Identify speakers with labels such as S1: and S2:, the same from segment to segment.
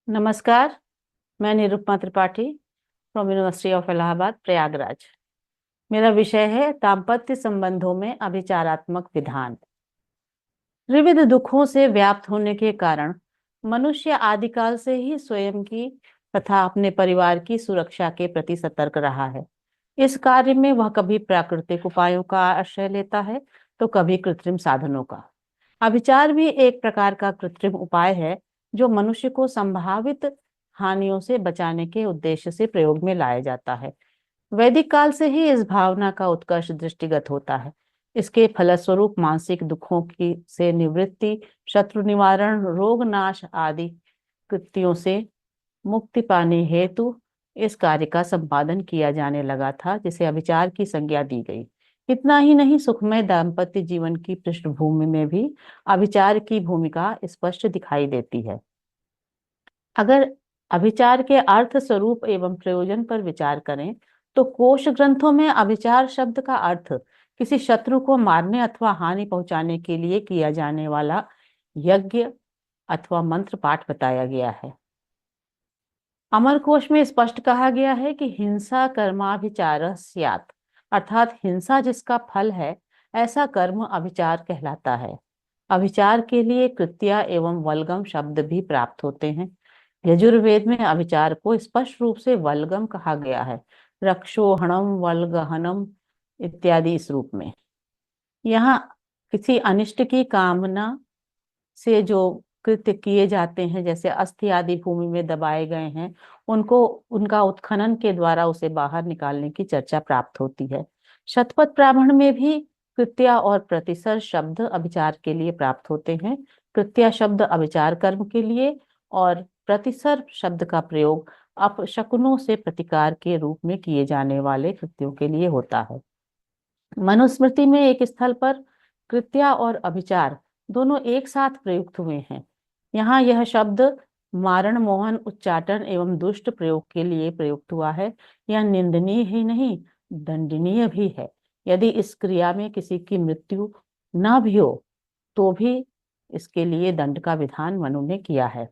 S1: नमस्कार। मैं Nirupama Tripathi from university of Allahabad Prayagraj. मेरा विषय है दाम्पत्य संबंधों में अभिचारात्मक विधान। विविध दुखों से व्याप्त होने के कारण मनुष्य आदिकाल से ही स्वयं की तथा अपने परिवार की सुरक्षा के प्रति सतर्क रहा है। इस कार्य में वह कभी प्राकृतिक उपायों का आश्रय लेता है तो कभी कृत्रिम साधनों का। अभिचार भी एक प्रकार का कृत्रिम उपाय है जो मनुष्य को संभावित हानियों से बचाने के उद्देश्य से प्रयोग में लाया जाता है। वैदिक काल से ही इस भावना का उत्कर्ष दृष्टिगत होता है। इसके फलस्वरूप मानसिक दुखों की से निवृत्ति, शत्रु निवारण, रोग नाश आदि कृत्यों से मुक्ति पाने हेतु इस कार्य का संपादन किया जाने लगा था, जिसे अभिचार की संज्ञा दी गई। इतना ही नहीं, सुखमय दाम्पत्य जीवन की पृष्ठभूमि में भी अभिचार की भूमिका स्पष्ट दिखाई देती है। अगर अभिचार के अर्थ, स्वरूप एवं प्रयोजन पर विचार करें तो कोश ग्रंथों में अभिचार शब्द का अर्थ किसी शत्रु को मारने अथवा हानि पहुंचाने के लिए किया जाने वाला यज्ञ अथवा मंत्र पाठ बताया गया है। अमरकोश में स्पष्ट कहा गया है कि हिंसा कर्माभिचारः स्यात्, अर्थात हिंसा जिसका फल है ऐसा कर्म अभिचार कहलाता है। अभिचार के लिए कृत्या एवं वल्गम शब्द भी प्राप्त होते हैं। यजुर्वेद में अभिचार को स्पष्ट रूप से वल्गम कहा गया है, रक्षोहणम वल्गहनम इत्यादि इस रूप में। यहाँ किसी अनिष्ट की कामना से जो कृत्य किए जाते हैं, जैसे अस्थि आदि भूमि में दबाए गए हैं, उनको उनका उत्खनन के द्वारा उसे बाहर निकालने की चर्चा प्राप्त होती है। शतपथ ब्राह्मण में भी कृत्या और प्रतिसर शब्द अभिचार के लिए प्राप्त होते हैं। कृत्या शब्द अभिचार कर्म के लिए और प्रतिसर शब्द का प्रयोग अपशकुनों से प्रतिकार के रूप में किए जाने वाले कृत्यों के लिए होता है। मनुस्मृति में एक स्थल पर कृत्या और अभिचार दोनों एक साथ प्रयुक्त हुए हैं। यहाँ यह शब्द मारण, मोहन, उच्चाटन एवं दुष्ट प्रयोग के लिए प्रयुक्त हुआ है। यह निंदनीय ही नहीं, दंडनीय भी है। यदि इस क्रिया में किसी की मृत्यु न भी हो तो भी इसके लिए दंड का विधान मनु ने किया है।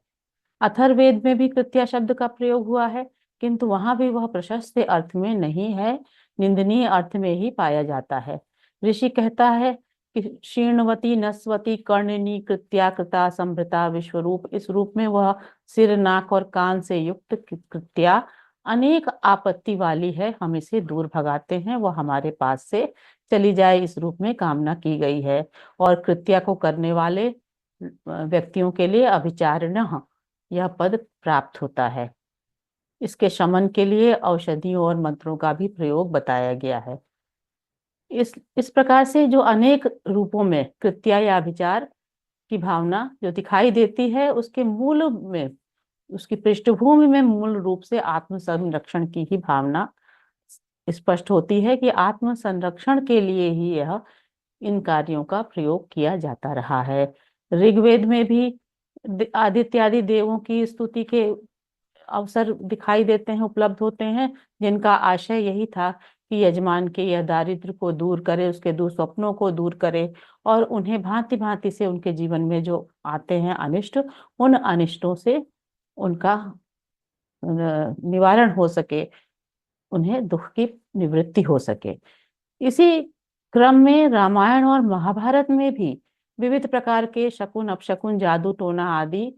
S1: अथर्ववेद में भी कृत्या शब्द का प्रयोग हुआ है, किंतु वहां भी वह प्रशस्त अर्थ में नहीं है, निंदनीय अर्थ में ही पाया जाता है। ऋषि कहता है कि शीर्णवती नस्वती कर्णनी कृत्या कृता संभृता विश्वरूप, इस रूप में वह सिर, नाक और कान से युक्त कृत्या अनेक आपत्ति वाली है, हम इसे दूर भगाते हैं, वह हमारे पास से चली जाए, इस रूप में कामना की गई है। और कृत्या को करने वाले व्यक्तियों के लिए अभिचारिणः यह पद प्राप्त होता है। इसके शमन के लिए औषधियों और मंत्रों का भी प्रयोग बताया गया है। इस प्रकार से जो अनेक रूपों में कृत्या या विचार की भावना जो दिखाई देती है, उसके मूल में, उसकी पृष्ठभूमि में मूल रूप से आत्म संरक्षण की ही भावना स्पष्ट होती है कि आत्म संरक्षण के लिए ही यह इन कार्यों का प्रयोग किया जाता रहा है। ऋग्वेद में भी आदित्य आदि देवों की स्तुति के अवसर दिखाई देते हैं, उपलब्ध होते हैं, जिनका आशय यही था कि यजमान के यह दारिद्र्य को दूर करे, उसके दुस्वप्नों को दूर करे और उन्हें भांति भांति से उनके जीवन में जो आते हैं अनिष्ट, उन अनिष्टों से उनका निवारण हो सके, उन्हें दुख की निवृत्ति हो सके। इसी क्रम में रामायण और महाभारत में भी विविध प्रकार के शकुन, अपशकुन, जादू टोना आदि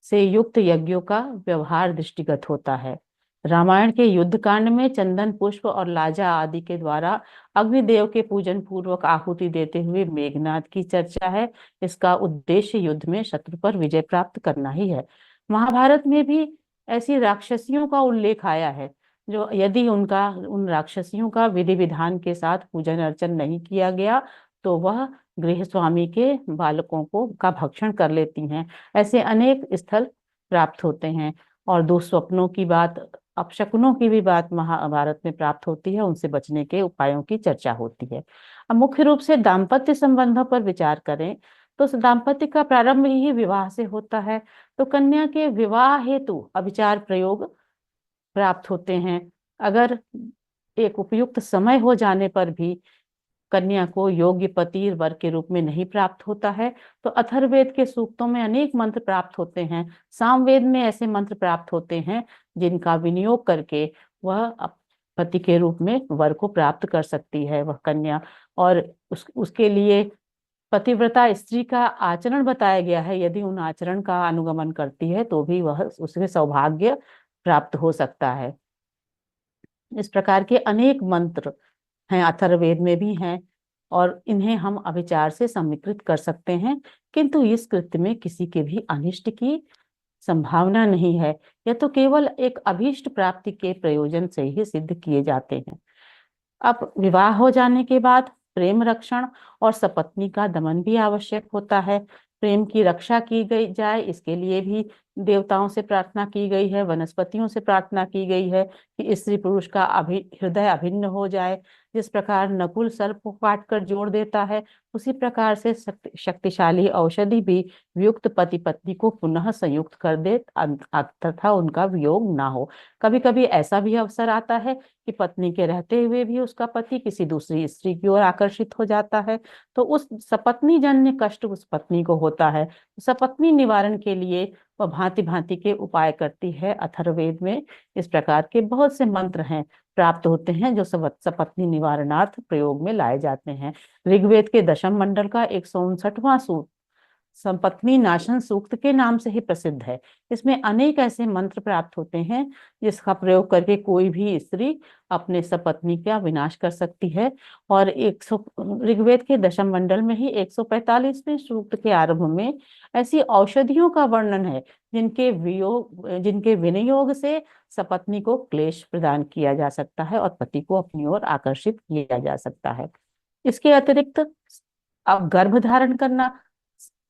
S1: से युक्त यज्ञों का व्यवहार दृष्टिगत होता है। रामायण के युद्ध कांड में चंदन पुष्प और लाजा आदि के द्वारा अग्निदेव के पूजन पूर्वक आहुति देते हुए मेघनाद की चर्चा है। इसका उद्देश्य युद्ध में शत्रु पर विजय प्राप्त करना ही है। महाभारत में भी ऐसी राक्षसियों का उल्लेख आया है जो यदि उन राक्षसियों का विधि विधान के साथ पूजन अर्चन नहीं किया गया तो वह गृह स्वामी के बालकों को का भक्षण कर लेती हैं। ऐसे अनेक स्थल प्राप्त होते हैं। और दुःस्वप्नों की बात, अपशकुनों की भी बात महाभारत में प्राप्त होती है, उनसे बचने के उपायों की चर्चा होती है। अब मुख्य रूप से दाम्पत्य संबंधों पर विचार करें तो दाम्पत्य का प्रारंभ ही विवाह से होता है। तो कन्या के विवाह हेतु अभिचार प्रयोग प्राप्त होते हैं। अगर एक उपयुक्त समय हो जाने पर भी कन्या को योग्य पति वर के रूप में नहीं प्राप्त होता है, तो अथर्ववेद के सूक्तों में अनेक मंत्र प्राप्त होते हैं। सामवेद में ऐसे मंत्र प्राप्त होते हैं जिनका विनियोग करके वह पति के रूप में वर को प्राप्त कर सकती है वह कन्या। और उसके लिए पतिव्रता स्त्री का आचरण बताया गया है। यदि उन आचरण का अनुगमन करती है तो भी वह उसे सौभाग्य प्राप्त हो सकता है। इस प्रकार के अनेक मंत्र हैं, अथर्ववेद में भी हैं, और इन्हें हम अभिचार से समीकृत कर सकते हैं। किंतु इस कृत्य में किसी के भी अनिष्ट की संभावना नहीं है। यह तो केवल एक अभीष्ट प्राप्ति के प्रयोजन से ही सिद्ध किए जाते हैं। अब विवाह हो जाने के बाद प्रेम रक्षण और सपत्नी का दमन भी आवश्यक होता है। प्रेम की रक्षा की गई जाए, इसके लिए भी देवताओं से प्रार्थना की गई है, वनस्पतियों से प्रार्थना की गई है कि स्त्री पुरुष का हृदय अभिन्न हो जाए। जिस प्रकार नकुल सर्प को काट कर जोड़ देता है, उसी प्रकार से शक्तिशाली औषधि भी वियुक्त पति पत्नी को पुनः संयुक्त कर दे तथा उनका वियोग ना हो। कभी कभी ऐसा भी अवसर आता है कि पत्नी के रहते हुए भी उसका पति किसी दूसरी स्त्री की ओर आकर्षित हो जाता है, तो उस सपत्नी जन्य कष्ट उस पत्नी को होता है। सपत्नी निवारण के लिए वह भांति भांति के उपाय करती है। अथर्ववेद में इस प्रकार के बहुत से मंत्र हैं, प्राप्त होते हैं, जो सपत्नी निवारणार्थ प्रयोग में लाए जाते हैं। ऋग्वेद के दशम मंडल का 159वां सूक्त संपत्नी नाशन सूक्त के नाम से ही प्रसिद्ध है। इसमें अनेक ऐसे मंत्र प्राप्त होते हैं जिसका प्रयोग करके कोई भी स्त्री अपने सपत्नी का विनाश कर सकती है। और ऋग्वेद के दशम मंडल में ही 145वें सूक्त के आरंभ में ऐसी औषधियों का वर्णन है जिनके विनियोग से सपत्नी को क्लेश प्रदान किया जा सकता है और पति को अपनी ओर आकर्षित किया जा सकता है। इसके अतिरिक्त अब गर्भ धारण करना,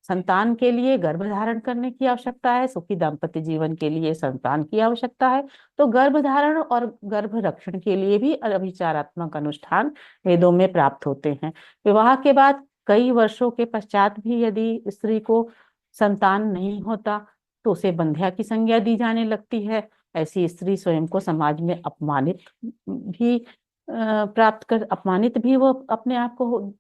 S1: संतान के लिए गर्भ धारण करने की आवश्यकता है, सुखी दाम्पत्य जीवन के लिए संतान की आवश्यकता है, तो गर्भ धारण और गर्भ रक्षण के लिए भी अभिचारात्मक अनुष्ठान वेदों में प्राप्त होते हैं। विवाह के बाद कई वर्षों के पश्चात भी यदि स्त्री को संतान नहीं होता तो उसे बंध्या की संज्ञा दी जाने लगती है। ऐसी स्त्री स्वयं को समाज में अपमानित भी वो अपने आप को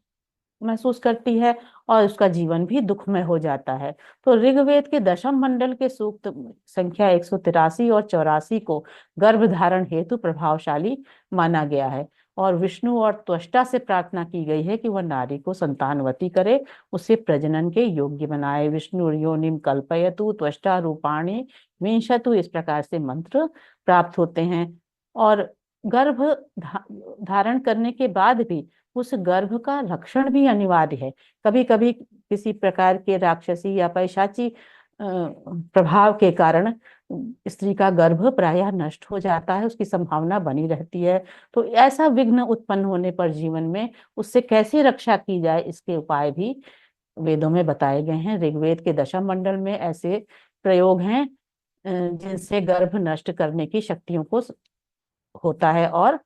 S1: महसूस करती है और उसका जीवन भी दुखमय हो जाता है। तो ऋग्वेद के दशम मंडल के सूक्त संख्या 183 और 84 को गर्भधारण हेतु प्रभावशाली माना गया है और विष्णु और त्वष्टा से प्रार्थना की गई है कि वह नारी को संतानवती करे, उसे प्रजनन के योग्य बनाए। विष्णु योनिम कल्पयतु त्वष्टा रूपाणी विंशतु, इस प्रकार से मंत्र प्राप्त होते हैं। और गर्भ धारण करने के बाद भी उस गर्भ का रक्षण भी अनिवार्य है। कभी कभी किसी प्रकार के राक्षसी या पैशाची प्रभाव के कारण स्त्री का गर्भ प्रायः नष्ट हो जाता है, उसकी संभावना बनी रहती है। तो ऐसा विघ्न उत्पन्न होने पर जीवन में उससे कैसे रक्षा की जाए, इसके उपाय भी वेदों में बताए गए हैं। ऋग्वेद के दशम मंडल में ऐसे प्रयोग हैं जिनसे गर्भ नष्ट करने की शक्तियों को होता है और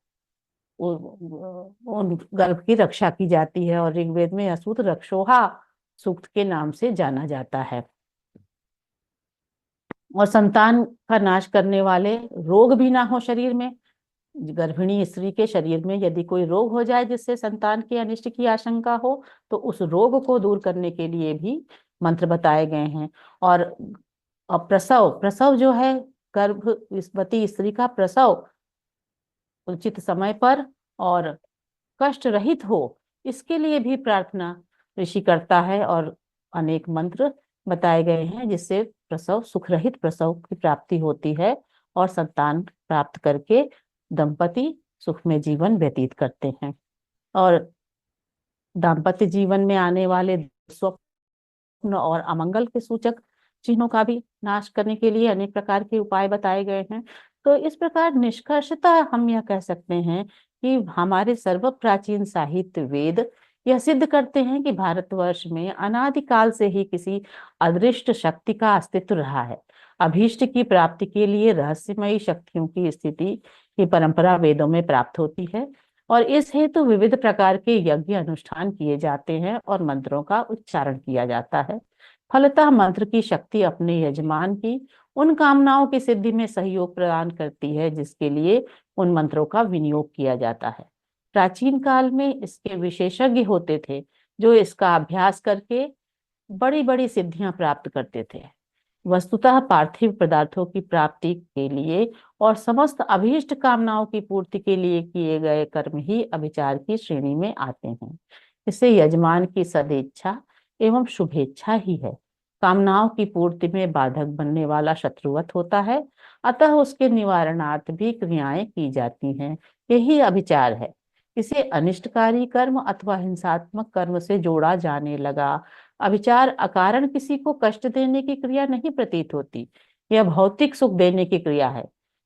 S1: उन गर्भ की रक्षा की जाती है। और ऋग्वेद में यह सूत्र रक्षोहा सूक्त के नाम से जाना जाता है। और संतान का नाश करने वाले रोग भी ना हो शरीर में। गर्भिणी स्त्री के शरीर में यदि कोई रोग हो जाए जिससे संतान के अनिष्ट की आशंका हो, तो उस रोग को दूर करने के लिए भी मंत्र बताए गए हैं। और प्रसव जो है, गर्भवती स्त्री का प्रसव उचित समय पर और कष्ट रहित हो, इसके लिए भी प्रार्थना ऋषि करता है और अनेक मंत्र बताए गए हैं जिससे प्रसव सुख रहित प्रसव की प्राप्ति होती है और संतान प्राप्त करके दंपति सुख में जीवन व्यतीत करते हैं। और दाम्पत्य जीवन में आने वाले स्वप्न और अमंगल के सूचक चिन्हों का भी नाश करने के लिए अनेक प्रकार के उपाय बताए गए हैं। तो इस प्रकार निष्कर्षतः हम यह कह सकते हैं कि हमारे सर्व प्राचीन साहित्य वेद यह सिद्ध करते हैं कि भारतवर्ष में अनादिकाल से ही किसी अदृष्ट शक्ति का अस्तित्व रहा है। अभीष्ट की प्राप्ति के लिए रहस्यमयी शक्तियों की स्थिति की परंपरा वेदों में प्राप्त होती है और इस हेतु विविध प्रकार के यज्ञ अनुष्ठान किए जाते हैं और मंत्रों का उच्चारण किया जाता है। फलतः मंत्र की शक्ति अपने यजमान की उन कामनाओं की सिद्धि में सहयोग प्रदान करती है जिसके लिए उन मंत्रों का विनियोग किया जाता है। प्राचीन काल में इसके विशेषज्ञ होते थे जो इसका अभ्यास करके बड़ी बड़ी सिद्धियां प्राप्त करते थे। वस्तुतः पार्थिव पदार्थों की प्राप्ति के लिए और समस्त अभीष्ट कामनाओं की पूर्ति के लिए किए गए कर्म ही अभिचार की श्रेणी में आते हैं। इसे यजमान की सदिच्छा एवं शुभेच्छा ही है। कामनाओं की पूर्ति में बाधक बनने वाला शत्रुवत होता है, अतः उसके निवारणार्थ भी क्रियाएं की जाती हैं। यही अभिचार है। इसे अनिष्टकारी कर्म अथवा हिंसात्मक कर्म से जोड़ा जाने लगा। अभिचार अकारण किसी को कष्ट देने की क्रिया नहीं प्रतीत होती, यह भौतिक सुख देने की क्रिया है।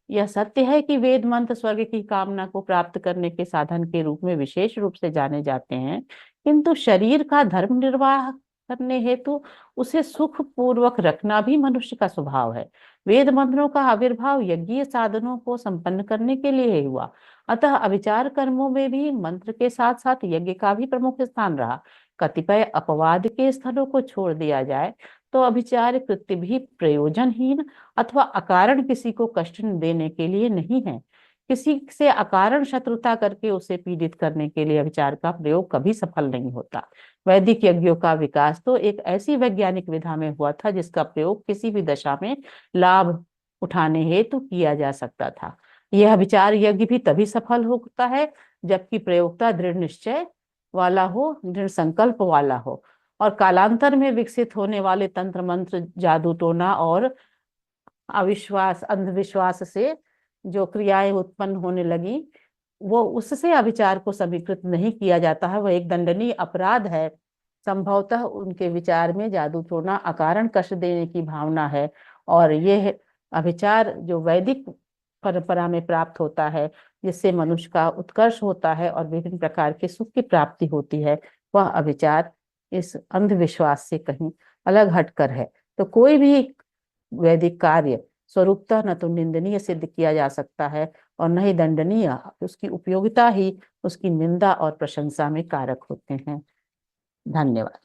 S1: यह सत्य है कि वेद मंत्र स्वर्ग की कामना को प्राप्त करने के साधन के रूप में विशेष रूप से जाने जाते हैं, किंतु शरीर का धर्म निर्वाह करने हेतु उसे सुख पूर्वक रखना भी मनुष्य का स्वभाव है। वेद मंत्रों का आविर्भाव यज्ञीय साधनों को संपन्न करने के लिए ही हुआ, अतः अभिचार कर्मों में भी मंत्र के साथ साथ यज्ञ का भी प्रमुख स्थान रहा। कतिपय अपवाद के स्थलों को छोड़ दिया जाए तो अभिचार कृत्य भी प्रयोजनहीन अथवा अकारण किसी को कष्ट देने के लिए नहीं है। किसी से अकारण शत्रुता करके उसे पीड़ित करने के लिए अभिचार का प्रयोग कभी सफल नहीं होता। वैदिक यज्ञों का विकास तो एक ऐसी वैज्ञानिक विधा में हुआ था जिसका प्रयोग किसी भी दशा में लाभ उठाने हेतु किया जा सकता था। यह अभिचार यज्ञ भी तभी सफल होता है जबकि प्रयोक्ता दृढ़ निश्चय वाला हो, दृढ़ संकल्प वाला हो, और कालांतर में विकसित होने वाले तंत्र मंत्र, जादू टोना और अविश्वास अंधविश्वास से जो क्रियाएं उत्पन्न होने लगी, वो उससे अभिचार को समीकृत नहीं किया जाता है। वह एक दंडनीय अपराध है। संभवतः उनके विचार में जादू टोना अकारण कष्ट देने की भावना है, और यह अभिचार जो वैदिक परंपरा में प्राप्त होता है, जिससे मनुष्य का उत्कर्ष होता है और विभिन्न प्रकार के सुख की प्राप्ति होती है, वह अभिचार इस अंधविश्वास से कहीं अलग हटकर है। तो कोई भी वैदिक कार्य स्वरूपतः न तो निंदनीय सिद्ध किया जा सकता है और न ही दंडनीय। उसकी उपयोगिता ही उसकी निंदा और प्रशंसा में कारक होते हैं। धन्यवाद।